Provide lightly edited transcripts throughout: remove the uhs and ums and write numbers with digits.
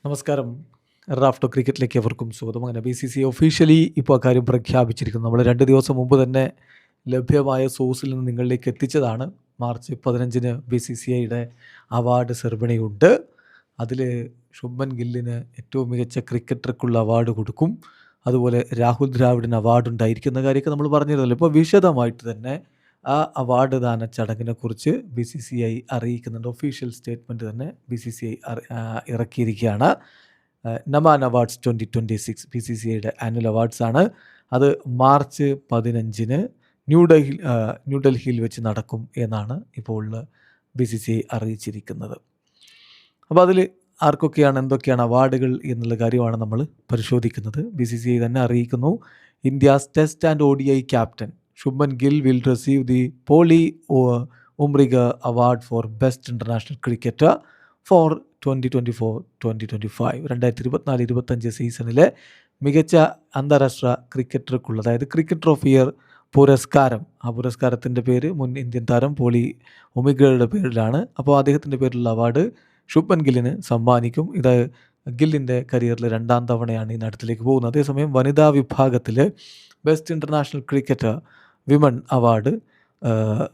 നമസ്കാരം. റാഫ്റ്റോ ക്രിക്കറ്റിലേക്ക് എവർക്കും സ്വാഗതം. അങ്ങനെ BCCI ഒഫീഷ്യലി ഇപ്പോൾ അക്കാര്യം പ്രഖ്യാപിച്ചിരിക്കുന്നു. നമ്മൾ 2 ദിവസം മുമ്പ് തന്നെ ലഭ്യമായ സോഴ്സിൽ നിന്ന് നിങ്ങളിലേക്ക് എത്തിച്ചതാണ്. March 15-ന് BCCIയുടെ award സെറിമണിയുണ്ട്. അതിൽ ശുഭ്മൻ ഗില്ലിന് ഏറ്റവും മികച്ച ക്രിക്കറ്റർക്കുള്ള അവാർഡ് കൊടുക്കും. അതുപോലെ രാഹുൽ ദ്രാവിഡിന് അവാർഡ് ഉണ്ടായിരിക്കുന്ന കാര്യമൊക്കെ നമ്മൾ പറഞ്ഞിരുന്നല്ലോ. ഇപ്പോൾ വിശദമായിട്ട് തന്നെ ആ അവാർഡ് ദാന ചടങ്ങിനെക്കുറിച്ച് BCCI അറിയിക്കുന്നുണ്ട്. ഒഫീഷ്യൽ സ്റ്റേറ്റ്മെൻറ്റ് തന്നെ BCCI ഇറക്കിയിരിക്കുകയാണ്. നമാൻ അവാർഡ്സ് 2026 BCCIയുടെ ആനുവൽ അവാർഡ്സാണ്. അത് മാർച്ച് 15-ന് ന്യൂഡൽഹിയിൽ വെച്ച് നടക്കും എന്നാണ് ഇപ്പോൾ BCCI അറിയിച്ചിരിക്കുന്നത്. അപ്പോൾ അതിൽ ആർക്കൊക്കെയാണ് എന്തൊക്കെയാണ് അവാർഡുകൾ എന്നുള്ള കാര്യമാണ് നമ്മൾ പരിശോധിക്കുന്നത്. BCCI തന്നെ അറിയിക്കുന്നു, India's test and ODI captain Shubman Gill will receive the Polly Umrigar award for best international cricketer for 2024-2025 2024-25 സീസണിലെ മികച്ച അന്താരാഷ്ട്ര ക്രിക്കറ്റർക്കുള്ള, അതായത് ക്രിക്കറ്റർ ഓഫ് ഇയർ പുരസ്കാരം. ആ പുരസ്കാരത്തിൻ്റെ പേര് മുൻ ഇന്ത്യൻ താരം പോളി ഉമിഗയുടെ പേരിലാണ്. അപ്പോൾ അദ്ദേഹത്തിൻ്റെ പേരിലുള്ള അവാർഡ് ശുഭ്മൻ ഗില്ലിന് സമ്മാനിക്കും. ഇത് ഗില്ലിൻ്റെ കരിയറിൽ 2ാം തവണയാണ് ഈ നടത്തിലേക്ക് പോകുന്നത്. അതേസമയം വനിതാ വിഭാഗത്തിൽ best international cricketer women award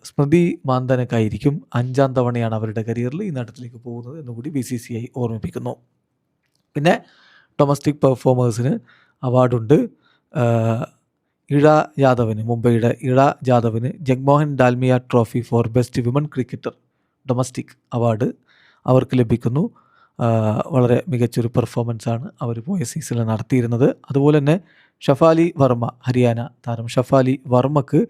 Smriti മാന്ദനക്കായിരിക്കും. 5ാം തവണയാണ് അവരുടെ കരിയറിൽ ഈ നടത്തിലേക്ക് പോകുന്നത് എന്നുകൂടി BCCI ഓർമ്മിപ്പിക്കുന്നു. പിന്നെ ഡൊമസ്റ്റിക് പെർഫോമേഴ്സിന് അവാർഡുണ്ട്. ഇഴ യാദവിന്, മുംബൈയുടെ ഇഴ യാദവിന് Jagmohan Dalmiya trophy for best women cricketer domestic award അവർക്ക് ലഭിക്കുന്നു. വളരെ മികച്ചൊരു പെർഫോമൻസാണ് അവർ പോയ സീസണിൽ നടത്തിയിരുന്നത്. അതുപോലെ തന്നെ ഷഫാലി വർമ്മ, ഹരിയാന താരം ഷഫാലി വർമ്മക്ക്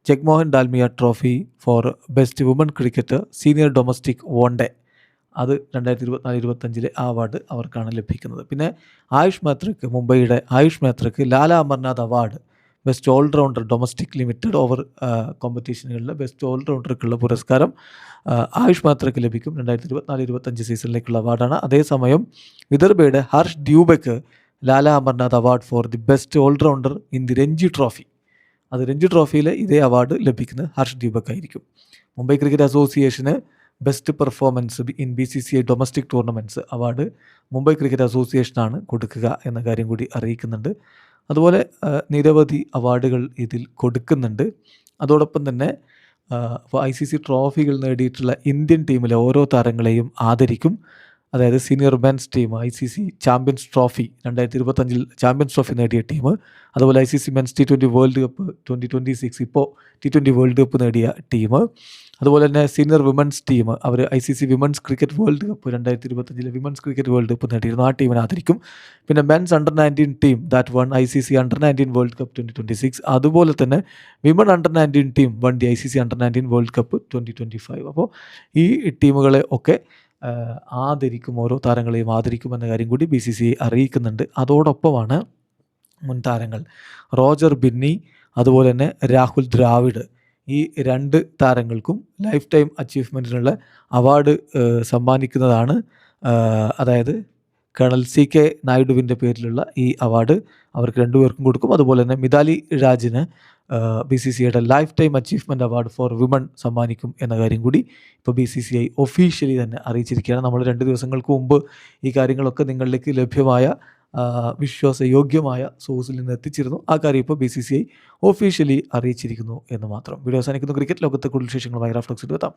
Jagmohan Dalmiya trophy for best woman cricketer senior domestic one day, അത് 2024-25 ആ അവാർഡ് അവർക്കാണ് ലഭിക്കുന്നത്. പിന്നെ ആയുഷ് മേത്രയ്ക്ക്, മുംബൈയുടെ ആയുഷ് മേത്രയ്ക്ക് Lala Amarnath award best all rounder domestic limited over കോമ്പറ്റീഷനുകളിലെ ബെസ്റ്റ് ഓൾറൗണ്ടർക്കുള്ള പുരസ്കാരം ആയുഷ് മേത്രയ്ക്ക് ലഭിക്കും. 2024-25 സീസണിലേക്കുള്ള അവാർഡാണ്. അതേസമയം വിദർഭയുടെ ഹർഷ് ദ്യൂബയ്ക്ക് Lala Amarnath award for the best all rounder in the Ranji trophy, അത് രഞ്ജി ട്രോഫിയിലെ ഇതേ അവാർഡ് ലഭിക്കുന്നത് ഹർഷ് ദ്യൂബക്കായിരിക്കും. മുംബൈ ക്രിക്കറ്റ് അസോസിയേഷന് best performance in BCCI domestic tournaments award Mumbai cricket അസോസിയേഷനാണ് കൊടുക്കുക എന്ന കാര്യം കൂടി അറിയിക്കുന്നുണ്ട്. അതുപോലെ നിരവധി അവാർഡുകൾ ഇതിൽ കൊടുക്കുന്നുണ്ട്. അതോടൊപ്പം തന്നെ ICC ട്രോഫികൾ നേടിയിട്ടുള്ള ഇന്ത്യൻ ടീമിലെ ഓരോ താരങ്ങളെയും ആദരിക്കും. അതായത് senior men's team ICC champions trophy 2025 champions trophy നേടിയ ടീം, അതുപോലെ ICC men's T20 world cup 2026 ഇപ്പോൾ T20 വേൾഡ് കപ്പ് നേടിയ ടീം, അതുപോലെ തന്നെ സീനിയർ വിമൻസ് ടീം, അവർ ICC women's cricket world cup 2025 women's cricket world cup നേടിയിരുന്നു, ആ ടീമിനെ ആദരിക്കും. പിന്നെ men's under nineteen team that won ICC under nineteen world cup 2026, അതുപോലെ തന്നെ women under nineteen team won the ICC under nineteen world cup 2025. അപ്പോൾ ഈ ടീമുകളെ ഒക്കെ ആദരിക്കും, ഓരോ താരങ്ങളെയും ആദരിക്കുമെന്ന കാര്യം കൂടി BCCI അറിയിക്കുന്നുണ്ട്. അതോടൊപ്പമാണ് മുൻ താരങ്ങൾ റോജർ ബിന്നി, അതുപോലെ തന്നെ രാഹുൽ ദ്രാവിഡ്, ഈ 2 താരങ്ങൾക്കും ലൈഫ് ടൈം അച്ചീവ്മെൻറ്റിനുള്ള അവാർഡ് സമ്മാനിക്കുന്നതാണ്. അതായത് കേണൽ CK നായിഡുവിൻ്റെ പേരിലുള്ള ഈ അവാർഡ് അവർക്ക് 2 പേർക്കും കൊടുക്കും. അതുപോലെ തന്നെ മിതാലി രാജിന് BCCIയുടെ lifetime achievement award for women സമ്മാനിക്കും എന്ന കാര്യം കൂടി ഇപ്പോൾ BCCI ഒഫീഷ്യലി തന്നെ അറിയിച്ചിരിക്കുകയാണ്. നമ്മൾ 2 ദിവസങ്ങൾക്ക് മുമ്പ് ഈ കാര്യങ്ങളൊക്കെ നിങ്ങളിലേക്ക് ലഭ്യമായ വിശ്വാസയോഗ്യമായ സോഴ്സിൽ നിന്ന് എത്തിച്ചിരുന്നു. ആ കാര്യം ഇപ്പോൾ BCCI ഒഫീഷ്യലി അറിയിച്ചിരിക്കുന്നു എന്ന് മാത്രം. വീഡിയോ അവസാനിക്കുന്നു. ക്രിക്കറ്റ് ലോകത്തെ കൂടുതൽ വിശേഷങ്ങളുമായി റാഫ്റ്റോക്സിൽ എത്താം.